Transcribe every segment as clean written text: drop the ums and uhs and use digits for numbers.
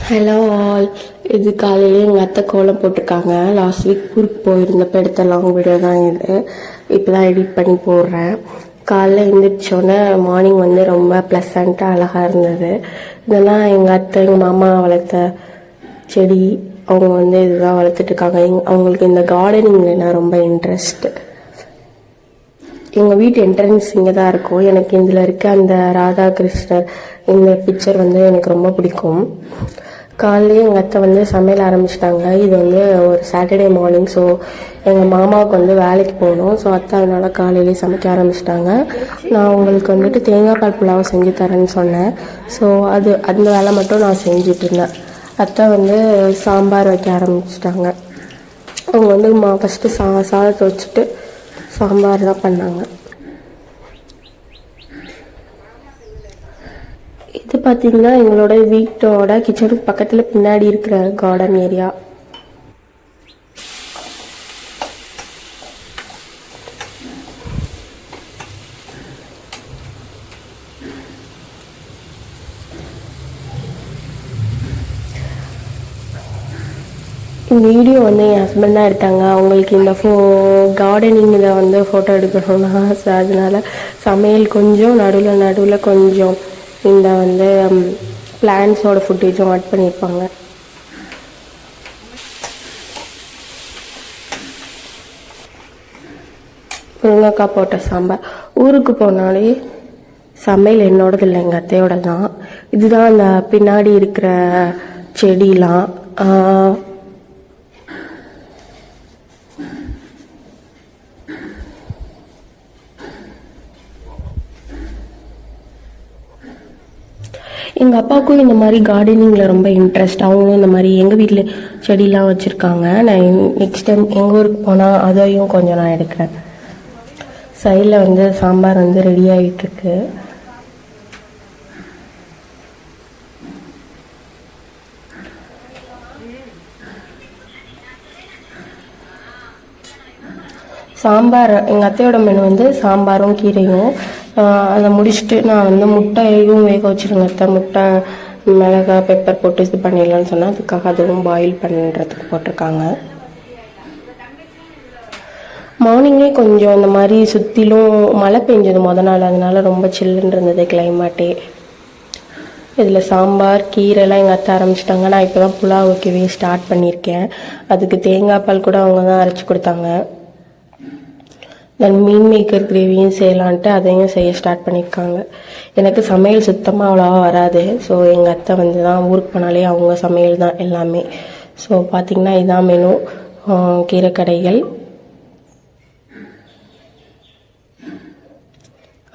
Hello all. இது காலையிலே எங்கள் அத்தை கோலம் போட்டிருக்காங்க. லாஸ்ட் வீக் ஊருக்கு போயிருந்தப்போ எடுத்த லாங் வீடியோ தான் இது. இப்போ தான் எடிட் பண்ணி போடுறேன். காலைல எழுந்திரிச்சோன்னே மார்னிங் வந்து ரொம்ப ப்ளசண்ட்டாக அழகாக இருந்தது. இதெல்லாம் எங்கள் அத்தை எங்கள் மாமா வளர்த்த செடி. அவங்க வந்து இதுதான் வளர்த்துட்ருக்காங்க. அவங்களுக்கு இந்த கார்டனிங்னா ரொம்ப இன்ட்ரெஸ்ட். எங்கள் வீட்டு என்ட்ரன்ஸ் இங்கே தான் இருக்கும். எனக்கு இதில் இருக்க அந்த ராதாகிருஷ்ணர் இந்த பிக்சர் வந்து எனக்கு ரொம்ப பிடிக்கும். காலையிலேயே எங்கள் அத்தை வந்து சமையல் ஆரம்பிச்சிட்டாங்க. இது வந்து ஒரு சாட்டர்டே மார்னிங். ஸோ எங்கள் மாமாவுக்கு வந்து வேலைக்கு போகணும். ஸோ அத்தை அதனால் காலையிலேயே சமைக்க ஆரம்பிச்சிட்டாங்க. நான் உங்களுக்கு வந்துட்டு தேங்காய் பால் புலாவை செஞ்சு தரேன்னு சொன்னேன். ஸோ அந்த வேலை மட்டும் நான் செஞ்சுட்டு இருந்தேன். அத்தை வந்து சாம்பார் வைக்க ஆரம்பிச்சிட்டாங்க. அவங்க வந்து ஃபஸ்ட்டு சாதத்தை வச்சுட்டு சாம்பார் தான் பண்ணாங்க. இது பார்த்தீங்கன்னா எங்களோட வீட்டோட கிச்சனுக்கு பக்கத்தில் பின்னாடி இருக்கிற கார்டன் ஏரியா. இந்த வீடியோ வந்து என் ஹஸ்பண்ட் தான் எடுத்தாங்க. அவங்களுக்கு இந்த கார்டனிங்கில் வந்து ஃபோட்டோ எடுக்கணும்னு ஆசை. அதனால சமையல் கொஞ்சம் நடுவில் கொஞ்சம் இந்த வந்து பிளான்ஸோட ஃபுட்டேஜும் ஆட் பண்ணியிருப்பாங்க. முருங்கைக்காய் போட்ட சாம்பார். ஊருக்கு போனாலே சமையல் என்னோடது இல்லை, எங்கள் அத்தையோட தான். இதுதான் அந்த பின்னாடி இருக்கிற செடிலாம். எங்கள் அப்பாவுக்கும் இந்த மாதிரி கார்டனிங்கில் ரொம்ப இன்ட்ரெஸ்ட். அவங்களும் இந்த மாதிரி எங்கள் வீட்டில் செடியெலாம் வச்சுருக்காங்க. நான் நெக்ஸ்ட் டைம் எங்கள் ஊருக்கு போனால் அதையும் கொஞ்சம் நான் எடுக்கிறேன். சைடில் வந்து சாம்பார் வந்து ரெடி ஆகிட்டுருக்கு. சாம்பார் எங்கள் அத்தையோட மெனு வந்து சாம்பாரும் கீரையும். அதை முடிச்சுட்டு நான் வந்து முட்டையும் வேக வச்சுருங்க. அத்தை முட்டை மிளகாய் பெப்பர் போட்டு இது பண்ணிடலான்னு சொன்னால் அதுக்காக அதுவும் பாயில் பண்ணுறதுக்கு போட்டிருக்காங்க. மார்னிங்கே கொஞ்சம் இந்த மாதிரி சுற்றிலும் மழை பெஞ்சது நாள். அதனால ரொம்ப சில்லுன்னு இருந்தது கிளைமேட்டே. இதில் சாம்பார் கீரைலாம் எங்கள் அத்தை ஆரம்பிச்சிட்டாங்க. நான் இப்போ தான் புலாவ் வைக்கவே ஸ்டார்ட் பண்ணியிருக்கேன். அதுக்கு தேங்காய் பால் கூட அவங்க தான் அரைச்சி கொடுத்தாங்க. தென் மீன் மேக்கர் கிரேவியும் செய்யலான்ட்டு அதையும் செய்ய ஸ்டார்ட் பண்ணியிருக்காங்க. எனக்கு சமையல் சுத்தமாக அவ்வளோவா வராது. ஸோ எங்கள் அத்தை வந்து தான் ஊருக்கு போனாலே அவங்க சமையல் தான் எல்லாமே. ஸோ பார்த்திங்கன்னா இதுதான் மெனு. கீரைக்கடைகள்,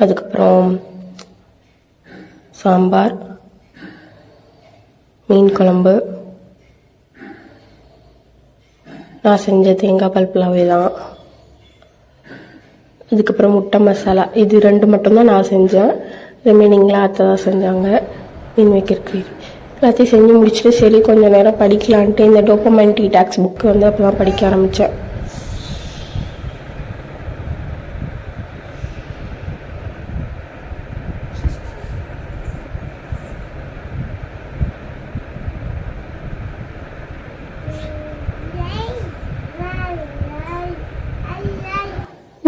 அதுக்கப்புறம் சாம்பார், மீன் குழம்பு, நான் செஞ்ச தேங்காய் பால் புலாவே தான். இதுக்கப்புறம் முட்டை மசாலா. இது 2 மட்டும்தான் நான் செஞ்சேன். ரிமைனிங்லாம் அத்தை தான் செஞ்சாங்க. மீன் மேக்கர் கிரேவி எல்லாத்தையும் செஞ்சு முடிச்சுட்டு சரி கொஞ்சம் நேரம் படிக்கலான்ட்டு இந்த டோபமைன் டீடாக்ஸ் புக்கு வந்து அப்போ தான் படிக்க ஆரம்பித்தேன்.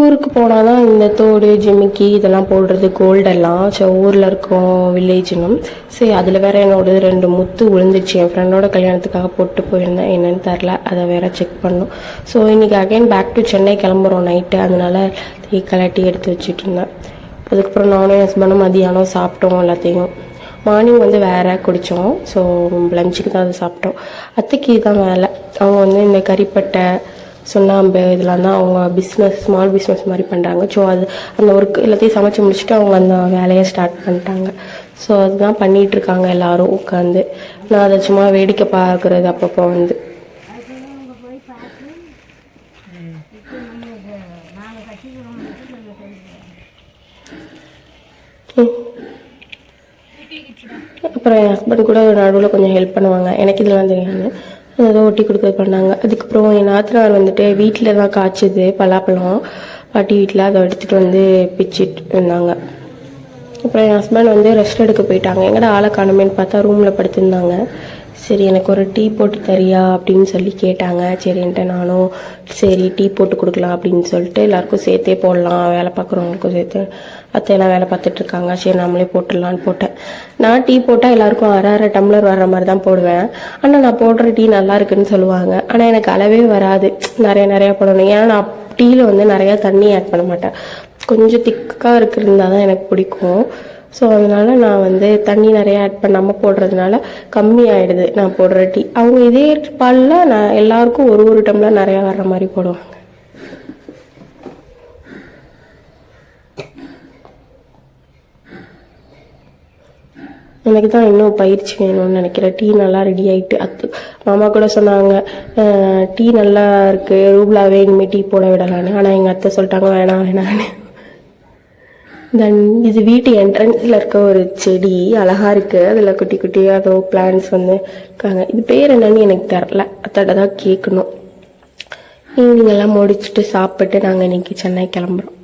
ஊருக்கு போனால் தான் இந்த தோடு ஜிமிக்கி இதெல்லாம் போடுறது கோல்டெல்லாம். ஸோ ஊரில் இருக்கோம் வில்லேஜ்னும் சரி. அதில் வேறு என்னோட 2 முத்து விழுந்துச்சு. என் ஃப்ரெண்டோட கல்யாணத்துக்காக போட்டு போயிருந்தேன். என்னென்னு தெரில, அதை வேறு செக் பண்ணோம். ஸோ இன்றைக்கி அகைன் பேக் டு சென்னை கிளம்புறோம் நைட்டு. அதனால கலட்டி எடுத்து வச்சுட்டு இருந்தேன். அதுக்கப்புறம் நானும் என் ஹஸ்பண்டும் மதியானம் சாப்பிட்டோம் எல்லாத்தையும். மார்னிங் வந்து வேறு குடித்தோம். ஸோ லஞ்சுக்கு தான் அது சாப்பிட்டோம். அத்தைக்கு தான் வேலை. அவங்க வந்து இந்த கறிப்பட்டை சுண்ணாம்பு இதெல்லாம் தான் அவங்க பிஸ்னஸ், ஸ்மால் பிஸ்னஸ் மாதிரி பண்ணுறாங்க. ஸோ அந்த ஒர்க் எல்லாத்தையும் சமைச்சு முடிச்சுட்டு அவங்க அந்த வேலையை ஸ்டார்ட் பண்ணிட்டாங்க. ஸோ அதுதான் பண்ணிகிட்ருக்காங்க எல்லோரும் உட்காந்து. நான் அதை சும்மா வேடிக்கை பார்க்குறது அப்பப்போ வந்து. அப்புறம் என் ஹஸ்பண்ட் கூட நடுவில் கொஞ்சம் ஹெல்ப் பண்ணுவாங்க. எனக்கு இதெல்லாம் தெரியாது. ஏதோ ஒட்டி கொடுக்க பண்ணாங்க. அதுக்கப்புறம் என் நாத்தனார் வந்துட்டு வீட்டில் தான் காய்ச்சிது பலாப்பழம் பாட்டி வீட்டில். அதை எடுத்துகிட்டு வந்து பிச்சுட்டு இருந்தாங்க. அப்புறம் என் ஹஸ்பண்ட் வந்து ரெஸ்ட் எடுக்க போயிட்டாங்க. எங்கடா ஆளை காணுமேன்னு பார்த்தா ரூமில் படுத்திருந்தாங்க. சரி எனக்கு ஒரு டீ போட்டு தரியா அப்படின்னு சொல்லி கேட்டாங்க. சரின்ட்டு நானும் சரி டீ போட்டு கொடுக்கலாம் அப்படின்னு சொல்லிட்டு எல்லாருக்கும் சேர்த்தே போடலாம், வேலை பார்க்குறவங்களுக்கும் சேர்த்து. அத்தையெல்லாம் வேலை பார்த்துட்ருக்காங்க, சரி நம்மளே போட்டுடலான்னு போட்டேன். நான் டீ போட்டால் எல்லாருக்கும் அரை அரை டம்ளர் வர்ற மாதிரி தான் போடுவேன். ஆனால் நான் போடுற டீ நல்லா இருக்குன்னு சொல்லுவாங்க. ஆனால் எனக்கு அளவே வராது, நிறையா போடணும். ஏன்னா நான் டீயில் வந்து நிறையா தண்ணி ஆட் பண்ண மாட்டேன், கொஞ்சம் திக்காக இருக்கிறதா தான் எனக்கு பிடிக்கும். ஸோ அதனால நான் வந்து தண்ணி நிறையா ஆட் பண்ணாமல் போடுறதுனால கம்மி ஆகிடுது நான் போடுற டீ. அவங்க இதே பாலில் நான் எல்லாருக்கும் ஒரு டம்ளர் நிறையா வர்ற மாதிரி போடுவாங்க. எனக்கு தான் இன்னும் பயிற்சி வேணும்னு நினைக்கிறேன். டீ நல்லா ரெடி ஆகிட்டு மாமா கூட சொன்னாங்க டீ நல்லா இருக்குது, ரூப்லாவே இனிமேல் டீ போட விடலான்னு. ஆனால் எங்கள் அத்தை சொல்லிட்டாங்க வேணான்னு. தென் இது வீட்டு என்ட்ரன்ஸில் இருக்க ஒரு செடி அழகாக இருக்குது, அதில் குட்டி குட்டியாக ஏதோ பிளான்ஸ் வந்து இருக்காங்க. இது பேர் என்னன்னு எனக்கு தெரில, அத்தோட தான் கேட்கணும். ஈவினிங் எல்லாம் முடிச்சுட்டு சாப்பிட்டு நாங்கள் இன்னைக்கு சென்னை கிளம்புறோம்.